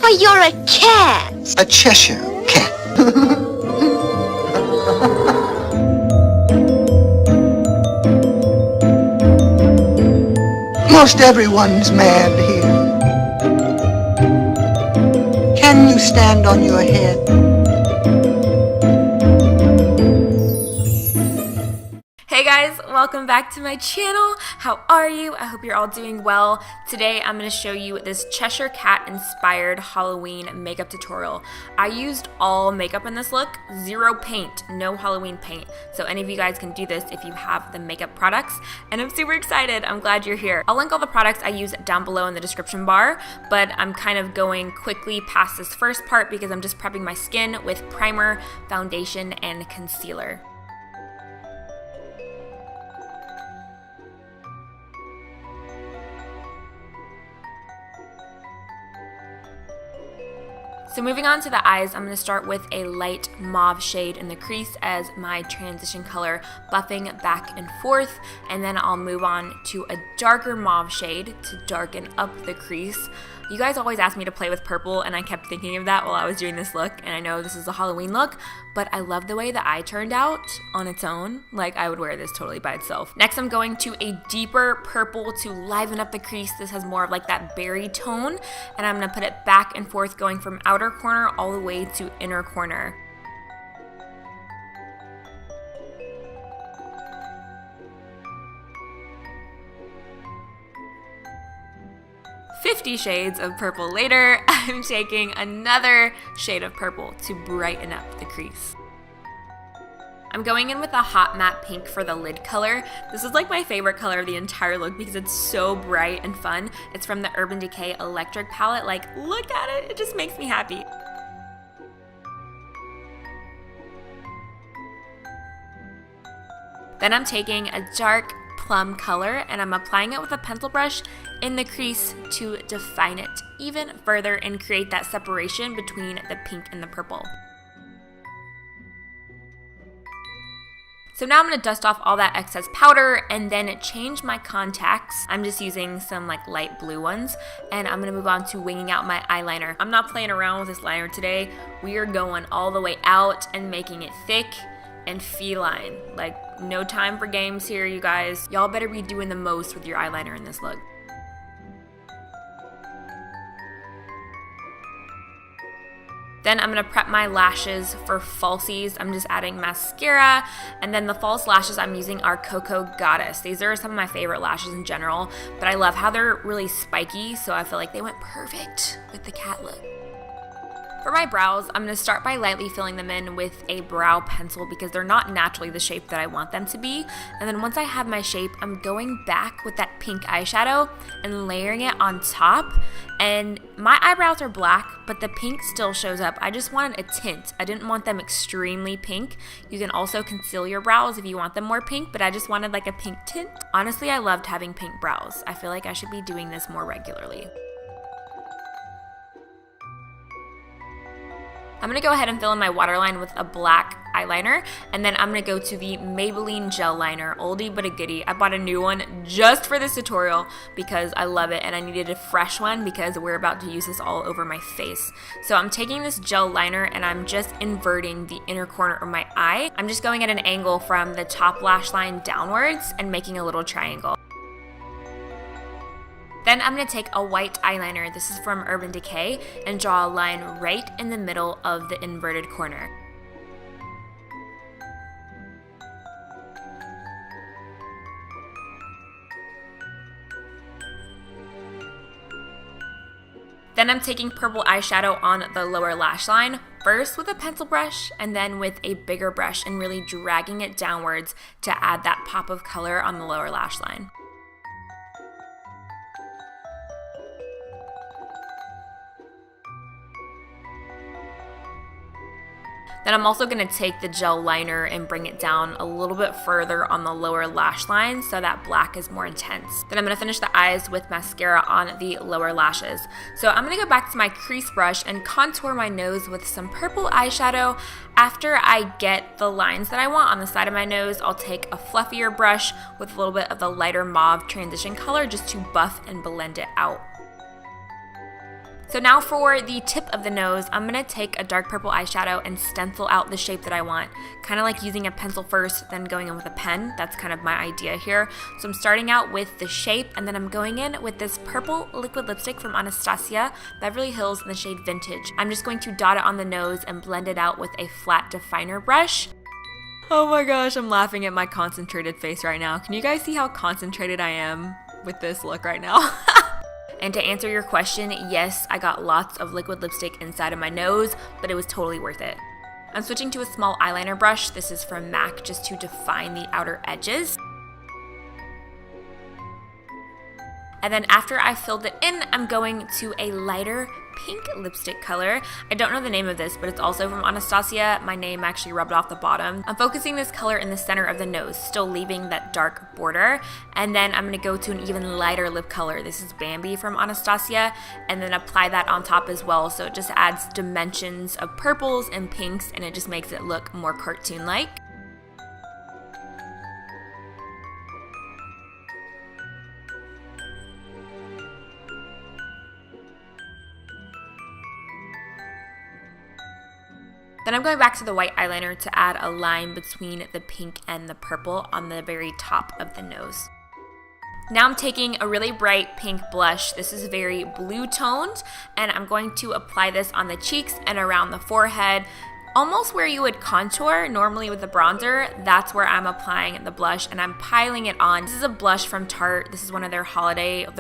But you're a cat. A Cheshire cat. Most everyone's mad here. Can you stand on your head? Hey guys, welcome back to my channel. How are you? I hope you're all doing well. Today I'm going to show you this Cheshire Cat inspired Halloween makeup tutorial. I used all makeup in this look, zero paint, no Halloween paint. So any of you guys can do this if you have the makeup products, and I'm super excited. I'm glad you're here. I'll link all the products I use down below in the description bar, but I'm kind of going quickly past this first part because I'm just prepping my skin with primer, foundation, and concealer. So moving on to the eyes, I'm going to start with a light mauve shade in the crease as my transition color, buffing back and forth, and then I'll move on to a darker mauve shade to darken up the crease. You guys always ask me to play with purple, and I kept thinking of that while I was doing this look, and I know this is a Halloween look, but I love the way the eye turned out on its own. Like, I would wear this totally by itself. Next, I'm going to a deeper purple to liven up the crease. This has more of like that berry tone, and I'm gonna put it back and forth, going from outer corner all the way to inner corner. "50 Shades of Purple" later, I'm taking another shade of purple to brighten up the crease. I'm going in with a hot matte pink for the lid color. This is like my favorite color of the entire look because it's so bright and fun. It's from the Urban Decay Electric palette. Like, look at it, it just makes me happy. Then I'm taking a dark plum color and I'm applying it with a pencil brush in the crease to define it even further and create that separation between the pink and the purple. So now I'm going to dust off all that excess powder and then change my contacts. I'm just using some like light blue ones, and I'm going to move on to winging out my eyeliner. I'm not playing around with this liner today. We are going all the way out and making it thick and feline. Like, no time for games here, you guys. Y'all better be doing the most with your eyeliner in this look. Then I'm gonna prep my lashes for falsies. I'm just adding mascara, and then the false lashes I'm using are Cocoa Goddess. These are some of my favorite lashes in general, but I love how they're really spiky, so I feel like they went perfect with the cat look. For my brows, I'm going to start by lightly filling them in with a brow pencil because they're not naturally the shape that I want them to be. And then once I have my shape, I'm going back with that pink eyeshadow and layering it on top. And my eyebrows are black, but the pink still shows up. I just wanted a tint. I didn't want them extremely pink. You can also conceal your brows if you want them more pink, but I just wanted like a pink tint. Honestly, I loved having pink brows. I feel like I should be doing this more regularly. I'm going to go ahead and fill in my waterline with a black eyeliner, and then I'm going to go to the Maybelline gel liner, oldie but a goodie. I bought a new one just for this tutorial because I love it and I needed a fresh one because we're about to use this all over my face. So I'm taking this gel liner and I'm just inverting the inner corner of my eye. I'm just going at an angle from the top lash line downwards and making a little triangle. Then I'm going to take a white eyeliner, this is from Urban Decay, and draw a line right in the middle of the inverted corner. Then I'm taking purple eyeshadow on the lower lash line, first with a pencil brush and then with a bigger brush, and really dragging it downwards to add that pop of color on the lower lash line. Then I'm also going to take the gel liner and bring it down a little bit further on the lower lash line so that black is more intense. Then I'm going to finish the eyes with mascara on the lower lashes. So I'm going to go back to my crease brush and contour my nose with some purple eyeshadow. After I get the lines that I want on the side of my nose, I'll take a fluffier brush with a little bit of the lighter mauve transition color just to buff and blend it out. So now for the tip of the nose, I'm going to take a dark purple eyeshadow and stencil out the shape that I want. Kind of like using a pencil first, then going in with a pen. That's kind of my idea here. So I'm starting out with the shape, and then I'm going in with this purple liquid lipstick from Anastasia, Beverly Hills in the shade Vintage. I'm just going to dot it on the nose and blend it out with a flat definer brush. Oh my gosh, I'm laughing at my concentrated face right now. Can you guys see how concentrated I am with this look right now? And to answer your question, yes, I got lots of liquid lipstick inside of my nose, but it was totally worth it. I'm switching to a small eyeliner brush. This is from MAC, just to define the outer edges. And then after I filled it in, I'm going to a lighter pink lipstick color. I don't know the name of this, but it's also from Anastasia. My name actually rubbed off the bottom. I'm focusing this color in the center of the nose, still leaving that dark border. And then I'm gonna go to an even lighter lip color. This is Bambi from Anastasia, and then apply that on top as well. So it just adds dimensions of purples and pinks, and it just makes it look more cartoon-like. Then I'm going back to the white eyeliner to add a line between the pink and the purple on the very top of the nose. Now I'm taking a really bright pink blush. This is very blue toned, and I'm going to apply this on the cheeks and around the forehead. Almost where you would contour normally with the bronzer, that's where I'm applying the blush, and I'm piling it on. This is a blush from Tarte. This is one of their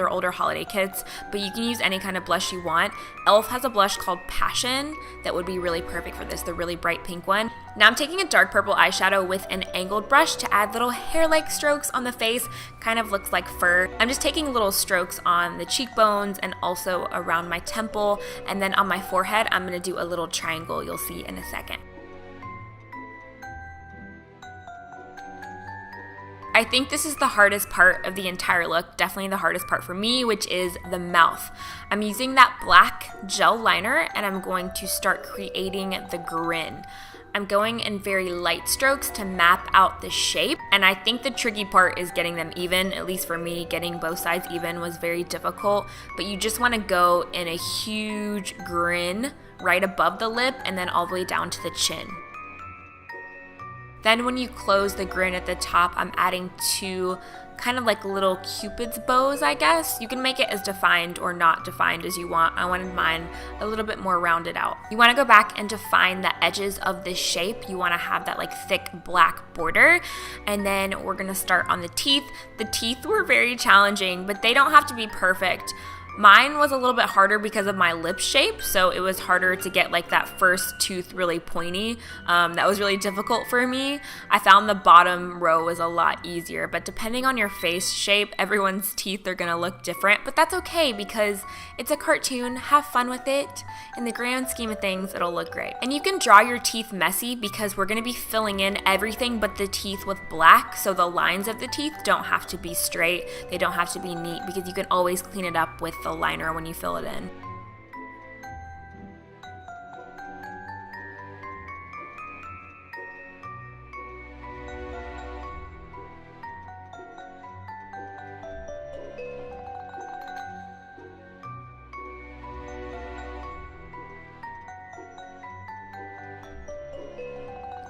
older holiday kits, but you can use any kind of blush you want. e.l.f. has a blush called Passion that would be really perfect for this, the really bright pink one. Now I'm taking a dark purple eyeshadow with an angled brush to add little hair-like strokes on the face. Kind of looks like fur. I'm just taking little strokes on the cheekbones and also around my temple, and then on my forehead, I'm gonna do a little triangle you'll see in a second. I think this is the hardest part of the entire look, definitely the hardest part for me, which is the mouth. I'm using that black gel liner, and I'm going to start creating the grin. I'm going in very light strokes to map out the shape, and I think the tricky part is getting them even. At least for me, getting both sides even was very difficult, but you just want to go in a huge grin right above the lip and then all the way down to the chin. Then when you close the grin at the top, I'm adding two kind of like little Cupid's bows, I guess. You can make it as defined or not defined as you want. I wanted mine a little bit more rounded out. You want to go back and define the edges of this shape. You want to have that like thick black border. And then we're going to start on the teeth. The teeth were very challenging, but they don't have to be perfect. Mine was a little bit harder because of my lip shape, so it was harder to get like that first tooth really pointy. That was really difficult for me. I found the bottom row was a lot easier, but depending on your face shape, everyone's teeth are gonna look different, but that's okay because it's a cartoon. Have fun with it. In the grand scheme of things, it'll look great. And you can draw your teeth messy because we're gonna be filling in everything but the teeth with black, so the lines of the teeth don't have to be straight. They don't have to be neat because you can always clean it up with the liner when you fill it in.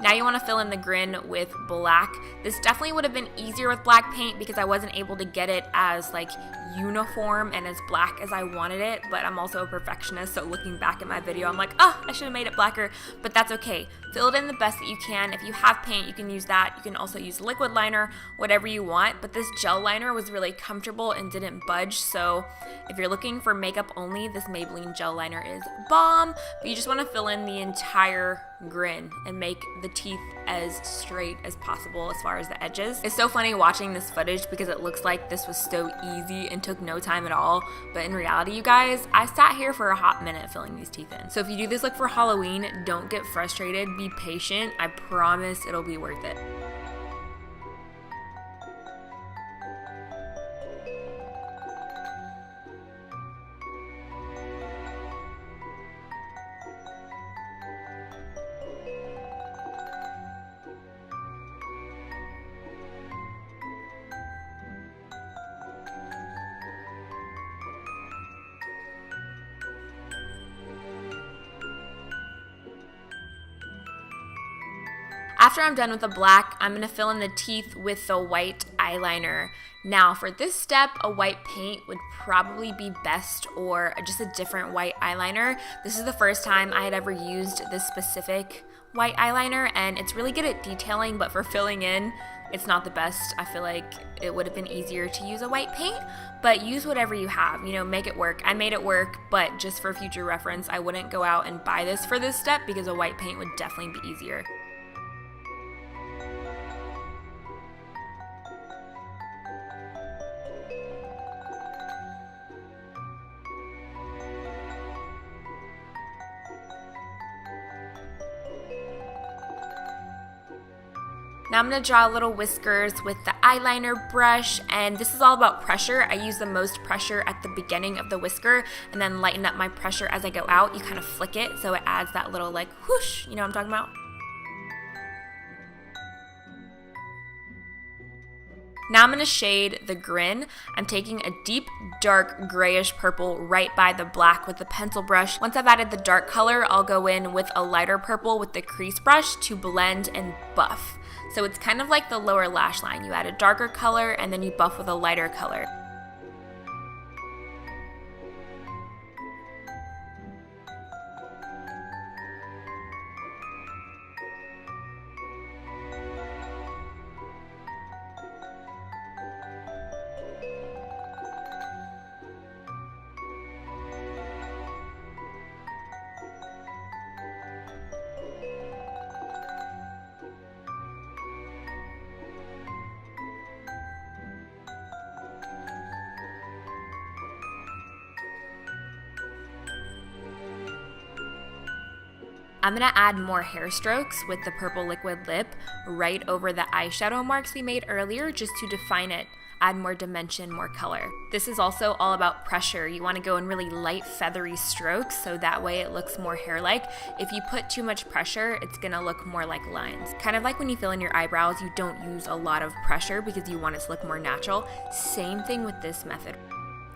Now you want to fill in the grin with black. This definitely would have been easier with black paint because I wasn't able to get it as like uniform and as black as I wanted it, but I'm also a perfectionist, so looking back at my video, I'm like, oh, I should have made it blacker, but that's okay. Fill it in the best that you can. If you have paint, you can use that. You can also use liquid liner, whatever you want, but this gel liner was really comfortable and didn't budge, so if you're looking for makeup only, this Maybelline gel liner is bomb, but you just want to fill in the entire grin and make the teeth as straight as possible as far as the edges. It's so funny watching this footage because it looks like this was so easy and took no time at all, but in reality, you guys, I sat here for a hot minute filling these teeth in. So if you do this look for Halloween, don't get frustrated, be patient. I promise it'll be worth it. After I'm done with the black, I'm gonna fill in the teeth with the white eyeliner. Now for this step, a white paint would probably be best, or just a different white eyeliner. This is the first time I had ever used this specific white eyeliner, and it's really good at detailing, but for filling in, it's not the best. I feel like it would have been easier to use a white paint, but use whatever you have, you know, make it work. I made it work, but just for future reference, I wouldn't go out and buy this for this step because a white paint would definitely be easier. Now I'm going to draw little whiskers with the eyeliner brush, and this is all about pressure. I use the most pressure at the beginning of the whisker and then lighten up my pressure as I go out. You kind of flick it so it adds that little like whoosh, you know what I'm talking about? Now I'm going to shade the grin. I'm taking a deep, dark, grayish purple right by the black with the pencil brush. Once I've added the dark color, I'll go in with a lighter purple with the crease brush to blend and buff. So it's kind of like the lower lash line. You add a darker color and then you buff with a lighter color. I'm going to add more hair strokes with the purple liquid lip right over the eyeshadow marks we made earlier just to define it, add more dimension, more color. This is also all about pressure. You want to go in really light feathery strokes so that way it looks more hair-like. If you put too much pressure, it's going to look more like lines. Kind of like when you fill in your eyebrows, you don't use a lot of pressure because you want it to look more natural. Same thing with this method.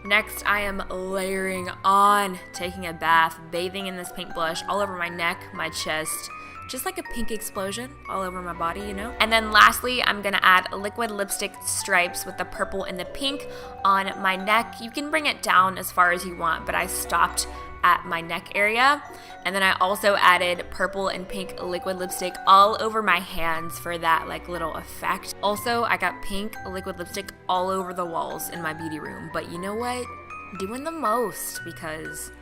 Next, I am layering on, taking a bath, bathing in this pink blush all over my neck, my chest, just like a pink explosion all over my body, you know? And then lastly, I'm gonna add liquid lipstick stripes with the purple and the pink on my neck. You can bring it down as far as you want, but I stopped at my neck area. And then I also added purple and pink liquid lipstick all over my hands for that like little effect. Also, I got pink liquid lipstick all over the walls in my beauty room. But you know what? Doing the most because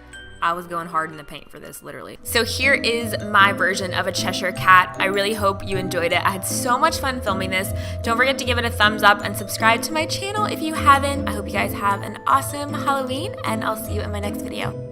I was going hard in the paint for this, literally. So here is my version of a Cheshire cat. I really hope you enjoyed it. I had so much fun filming this. Don't forget to give it a thumbs up and subscribe to my channel if you haven't. I hope you guys have an awesome Halloween, and I'll see you in my next video.